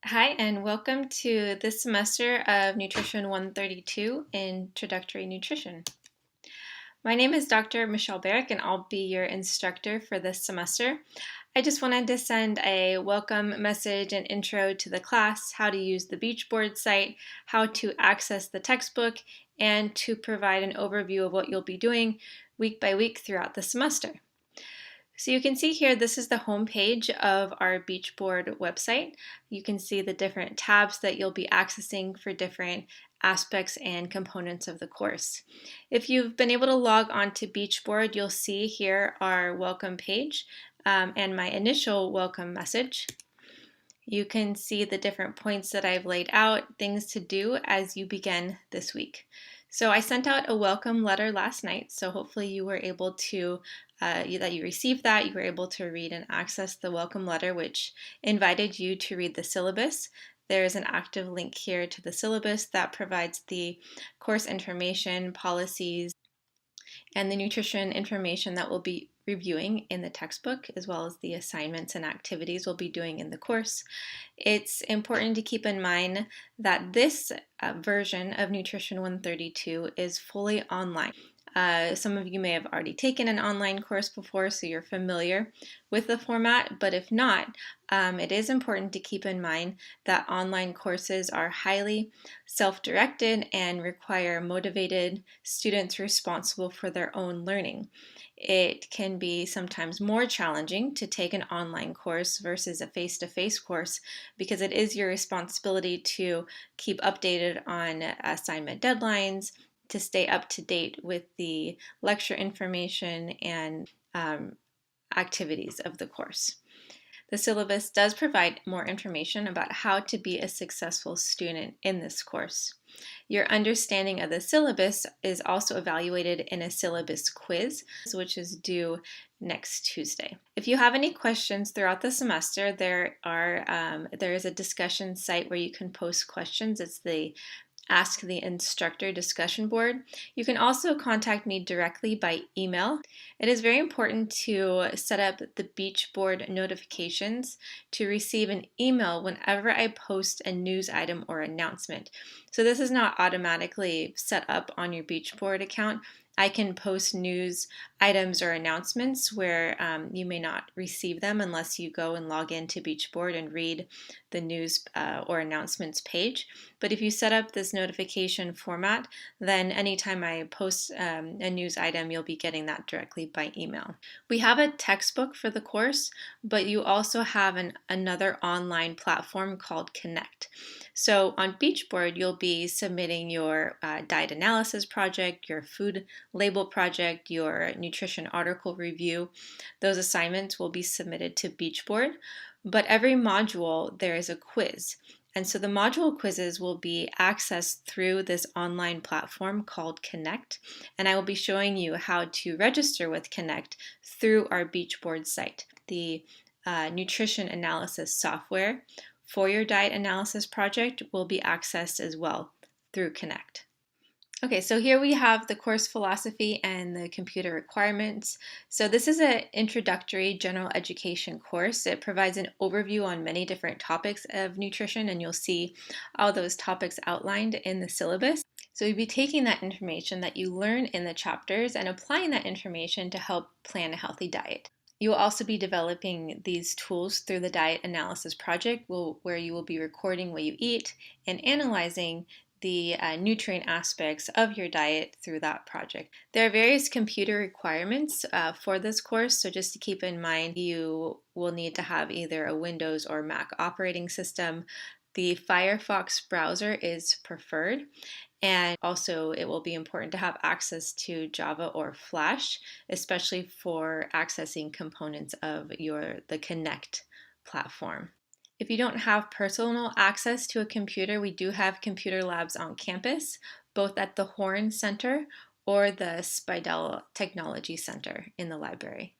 Hi, and welcome to this semester of Nutrition 132, Introductory Nutrition. My name is Dr. Michelle Barrick, and I'll be your instructor for this semester. I just wanted to send a welcome message and intro to the class, how to use the Beachboard site, how to access the textbook, and to provide an overview of what you'll be doing week by week throughout the semester. So you can see here, this is the home page of our Beachboard website. You can see the different tabs that you'll be accessing for different aspects and components of the course. If you've been able to log on to Beachboard, you'll see here our welcome page and my initial welcome message. You can see the different points that I've laid out, things to do as you begin this week. So I sent out a welcome letter last night, so hopefully you were able to, that you received that, you were able to read and access the welcome letter, which invited you to read the syllabus. There is an active link here to the syllabus that provides the course information, policies, and the nutrition information that we'll be reviewing in the textbook, as well as the assignments and activities we'll be doing in the course. It's important to keep in mind that this version of Nutrition 132 is fully online. Some of you may have already taken an online course before, so you're familiar with the format, but if not, it is important to keep in mind that online courses are highly self-directed and require motivated students responsible for their own learning. It can be sometimes more challenging to take an online course versus a face-to-face course because it is your responsibility to keep updated on assignment deadlines, to stay up to date with the lecture information and activities of the course. The syllabus does provide more information about how to be a successful student in this course. Your understanding of the syllabus is also evaluated in a syllabus quiz, which is due next Tuesday. If you have any questions throughout the semester, there is a discussion site where you can post questions. It's the Ask the Instructor discussion board. You can also contact me directly by email. It is very important to set up the Beachboard notifications to receive an email whenever I post a news item or announcement. So this is not automatically set up on your Beachboard account. I can post news items or announcements where you may not receive them unless you go and log into Beachboard and read the news or announcements page. But if you set up this notification format, then anytime I post a news item, you'll be getting that directly by email. We have a textbook for the course, but you also have another online platform called Connect. So on Beachboard, you'll be submitting your diet analysis project, your food label project, your nutrition article review. Those assignments will be submitted to Beachboard, but every module there is a quiz. And so the module quizzes will be accessed through this online platform called Connect, and I will be showing you how to register with Connect through our Beachboard site. The nutrition analysis software for your diet analysis project will be accessed as well through Connect. Okay, so here we have the course philosophy and the computer requirements. So this is an introductory general education course. It provides an overview on many different topics of nutrition, and you'll see all those topics outlined in the syllabus. So you'll be taking that information that you learn in the chapters and applying that information to help plan a healthy diet. You will also be developing these tools through the diet analysis project where you will be recording what you eat and analyzing the nutrient aspects of your diet through that project. There are various computer requirements for this course, so just to keep in mind, you will need to have either a Windows or Mac operating system. The Firefox browser is preferred, and also it will be important to have access to Java or Flash, especially for accessing components of the Connect platform. If you don't have personal access to a computer, we do have computer labs on campus, both at the Horn Center or the Spidell Technology Center in the library.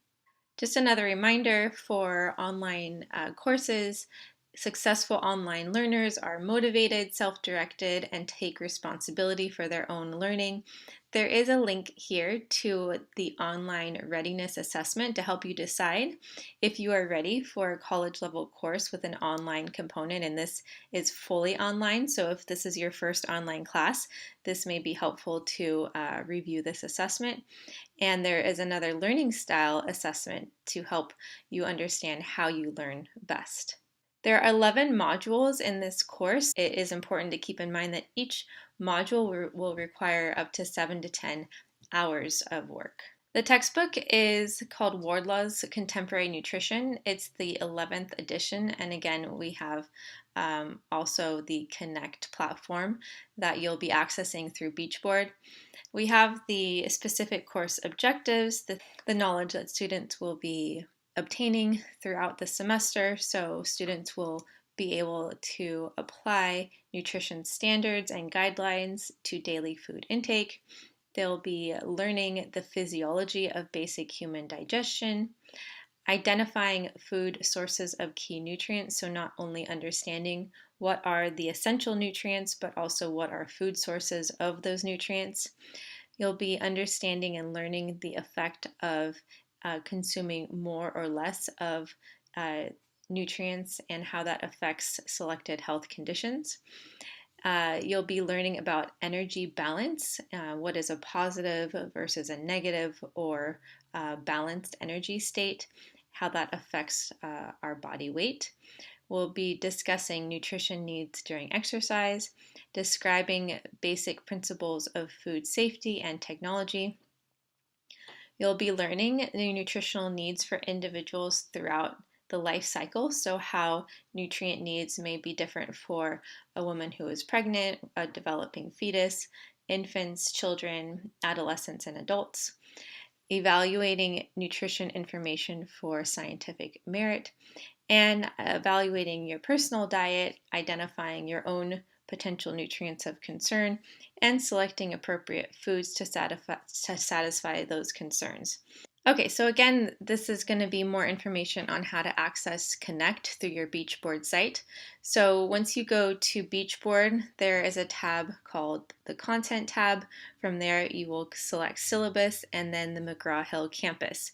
Just another reminder for online courses, Successful online learners are motivated, self-directed, and take responsibility for their own learning. There is a link here to the online readiness assessment to help you decide if you are ready for a college level course with an online component, and this is fully online. So if this is your first online class, this may be helpful to review this assessment. And there is another learning style assessment to help you understand how you learn best. There are 11 modules in this course. It is important to keep in mind that each module will require up to 7 to 10 hours of work. The textbook is called Wardlaw's Contemporary Nutrition. It's the 11th edition, and again, we have also the Connect platform that you'll be accessing through Beachboard. We have the specific course objectives, the knowledge that students will be obtaining throughout the semester, so students will be able to apply nutrition standards and guidelines to daily food intake. They'll be learning the physiology of basic human digestion, identifying food sources of key nutrients, so not only understanding what are the essential nutrients, but also what are food sources of those nutrients. You'll be understanding and learning the effect of consuming more or less of nutrients and how that affects selected health conditions. You'll be learning about energy balance, what is a positive versus a negative or balanced energy state, how that affects our body weight. We'll be discussing nutrition needs during exercise, describing basic principles of food safety and technology. You'll be learning the nutritional needs for individuals throughout the life cycle, so how nutrient needs may be different for a woman who is pregnant, a developing fetus, infants, children, adolescents, and adults. Evaluating nutrition information for scientific merit, and evaluating your personal diet, identifying your own potential nutrients of concern, and selecting appropriate foods to satisfy those concerns. Okay, so again, this is going to be more information on how to access Connect through your Beachboard site. So once you go to Beachboard, there is a tab called the Content tab. From there, you will select Syllabus and then the McGraw-Hill campus.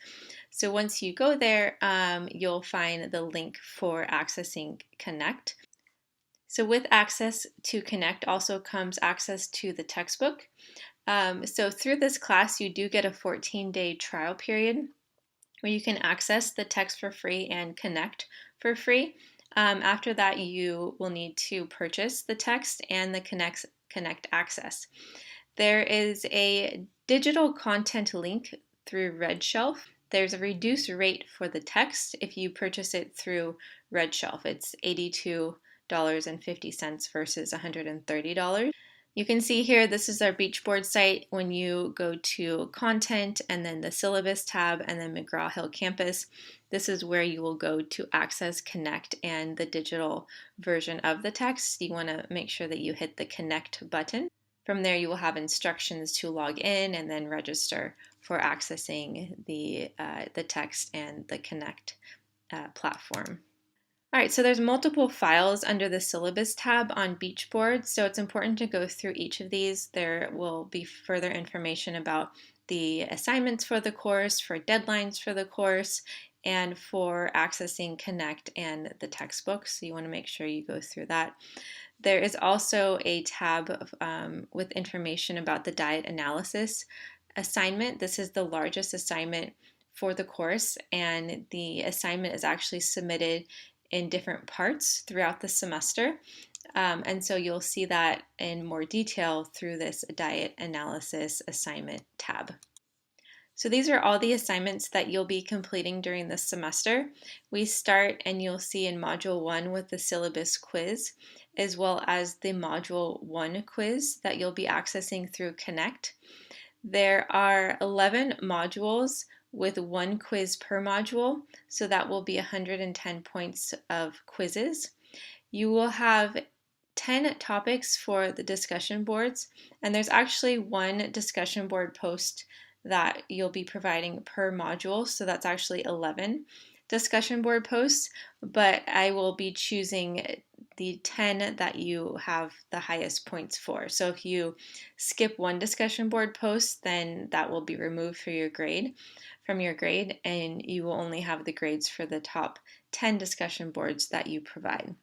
So once you go there, you'll find the link for accessing Connect. So with access to Connect also comes access to the textbook. So through this class, you do get a 14-day trial period where you can access the text for free and Connect for free. After that, you will need to purchase the text and the Connect access. There is a digital content link through RedShelf. There's a reduced rate for the text if you purchase it through RedShelf. It's $82.50 versus $130. You can see here, this is our Beachboard site. When you go to Content and then the Syllabus tab and then McGraw-Hill Campus, this is where you will go to access Connect and the digital version of the text. You want to make sure that you hit the Connect button. From there, you will have instructions to log in and then register for accessing the text and the Connect platform. All right, so there's multiple files under the Syllabus tab on Beachboard, so it's important to go through each of these. There will be further information about the assignments for the course, for deadlines for the course, and for accessing Connect and the textbooks, so you want to make sure you go through that. There is also a tab with information about the diet analysis assignment. This is the largest assignment for the course, and the assignment is actually submitted in different parts throughout the semester. And so you'll see that in more detail through this diet analysis assignment tab. So these are all the assignments that you'll be completing during this semester. We start, and you'll see in Module 1 with the syllabus quiz, as well as the Module 1 quiz that you'll be accessing through Connect. There are 11 modules with one quiz per module, so that will be 110 points of quizzes. You will have 10 topics for the discussion boards, and there's actually one discussion board post that you'll be providing per module, so that's actually 11 discussion board posts, but I will be choosing the 10 that you have the highest points for. So if you skip one discussion board post, then that will be removed from your grade, and you will only have the grades for the top 10 discussion boards that you provide.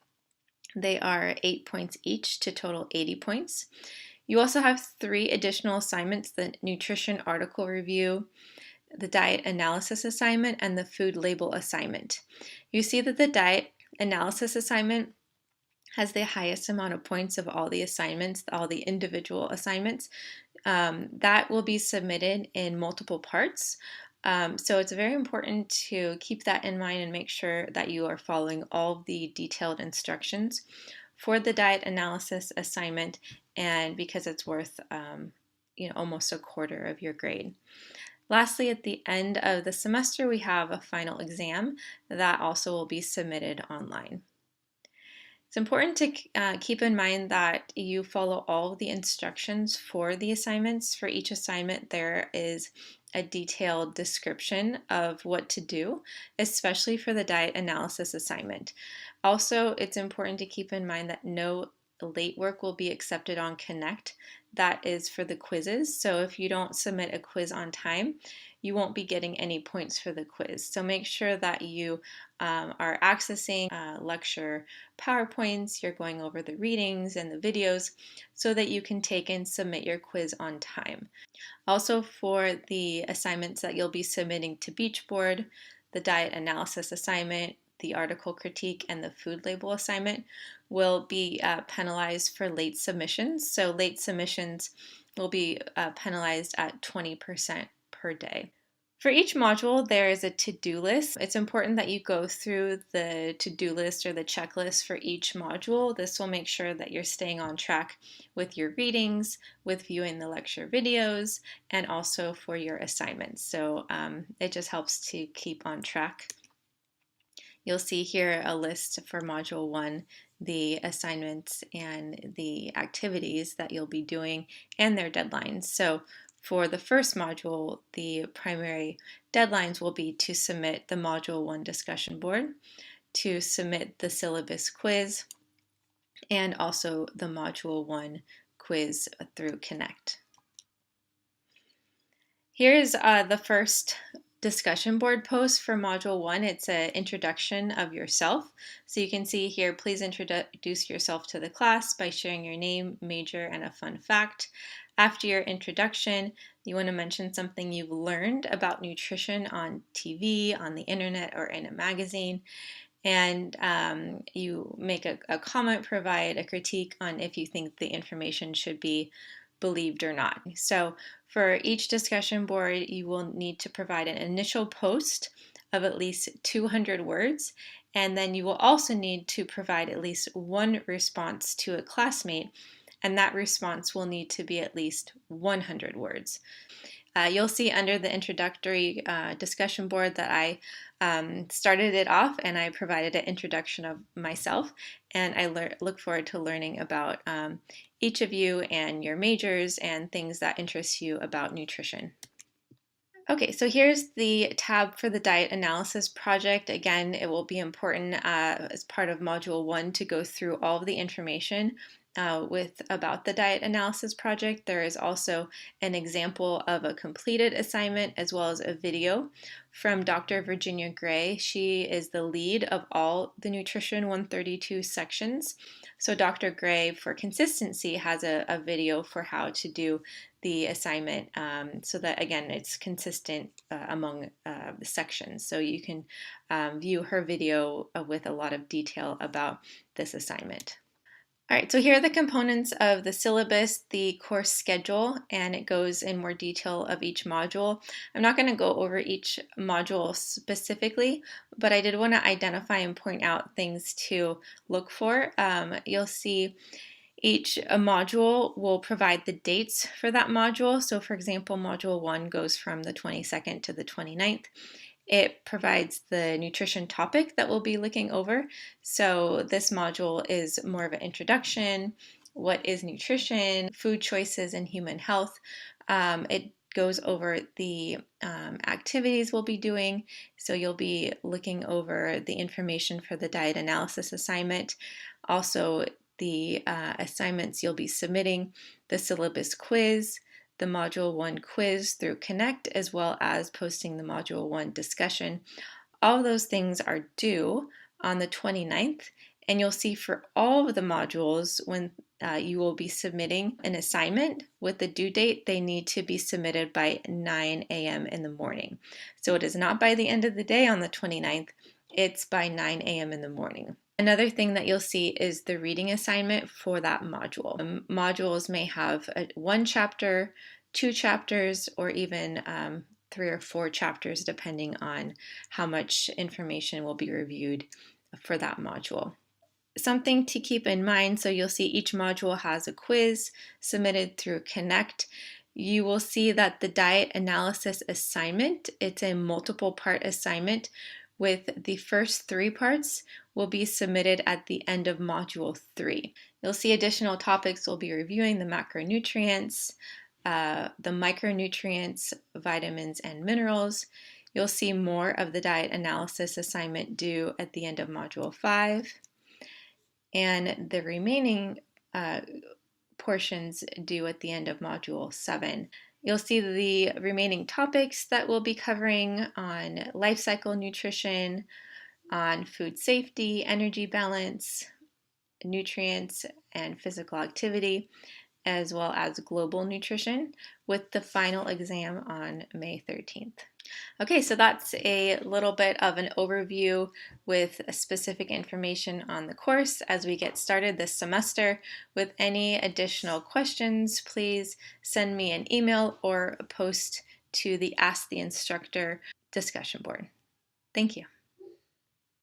They are 8 points each to total 80 points. You also have 3 additional assignments: the nutrition article review, the diet analysis assignment, and the food label assignment. You see that the diet analysis assignment has the highest amount of points of all the assignments, all the individual assignments. That will be submitted in multiple parts. So it's very important to keep that in mind and make sure that you are following all the detailed instructions for the diet analysis assignment, and because it's worth almost a quarter of your grade. Lastly, at the end of the semester, we have a final exam that also will be submitted online. It's important to keep in mind that you follow all the instructions for the assignments. For each assignment, there is a detailed description of what to do, especially for the diet analysis assignment. Also, it's important to keep in mind that no late work will be accepted on Connect. That is for the quizzes. So if you don't submit a quiz on time, you won't be getting any points for the quiz. So make sure that you are accessing lecture PowerPoints, you're going over the readings and the videos so that you can take and submit your quiz on time. Also, for the assignments that you'll be submitting to Beach Board, the diet analysis assignment, the article critique, and the food label assignment will be penalized for late submissions. So late submissions will be penalized at 20% per day. For each module, there is a to-do list. It's important that you go through the to-do list or the checklist for each module. This will make sure that you're staying on track with your readings, with viewing the lecture videos, and also for your assignments. So it just helps to keep on track. You'll see here a list for Module 1, the assignments and the activities that you'll be doing and their deadlines. So for the first module, the primary deadlines will be to submit the Module 1 discussion board, to submit the syllabus quiz, and also the Module 1 quiz through Connect. Here's the first discussion board post for Module 1. It's an introduction of yourself. So you can see here, please introduce yourself to the class by sharing your name, major, and a fun fact. After your introduction, you want to mention something you've learned about nutrition on TV, on the internet, or in a magazine. And you make a comment, provide a critique on if you think the information should be believed or not. So for each discussion board, you will need to provide an initial post of at least 200 words, and then you will also need to provide at least one response to a classmate, and that response will need to be at least 100 words. You'll see under the introductory discussion board that I started it off and I provided an introduction of myself, and I look forward to learning about each of you and your majors and things that interest you about nutrition. Okay, so here's the tab for the diet analysis project. Again, it will be important as part of Module 1 to go through all of the information about the diet analysis project. There is also an example of a completed assignment as well as a video from Dr. Virginia Gray. She is the lead of all the Nutrition 132 sections. So Dr. Gray, for consistency, has a video for how to do the assignment so that, again, it's consistent among the sections. So you can view her video with a lot of detail about this assignment. All right, so here are the components of the syllabus, the course schedule, and it goes in more detail of each module. I'm not going to go over each module specifically, but I did want to identify and point out things to look for. You'll see each module will provide the dates for that module. So for example, Module 1 goes from the 22nd to the 29th. It provides the nutrition topic that we'll be looking over. So this module is more of an introduction. What is nutrition? Food choices and human health. It goes over the activities we'll be doing. So you'll be looking over the information for the diet analysis assignment, also the assignments you'll be submitting, the syllabus quiz, the Module 1 quiz through Connect, as well as posting the Module 1 discussion. All of those things are due on the 29th, and you'll see for all of the modules when you will be submitting an assignment with the due date, they need to be submitted by 9 a.m. in the morning. So it is not by the end of the day on the 29th, it's by 9 a.m. in the morning. Another thing that you'll see is the reading assignment for that module. Modules may have one chapter, two chapters, or even 3 or 4 chapters depending on how much information will be reviewed for that module. Something to keep in mind, so you'll see each module has a quiz submitted through Connect. You will see that the diet analysis assignment, it's a multiple part assignment with the first 3 parts will be submitted at the end of Module 3. You'll see additional topics we'll be reviewing: the macronutrients, the micronutrients, vitamins, and minerals. You'll see more of the diet analysis assignment due at the end of Module 5, and the remaining portions due at the end of Module 7. You'll see the remaining topics that we'll be covering on life cycle nutrition, on food safety, energy balance, nutrients, and physical activity, as well as global nutrition, with the final exam on May 13th. Okay, so that's a little bit of an overview with specific information on the course as we get started this semester. With any additional questions, please send me an email or post to the Ask the Instructor discussion board. Thank you.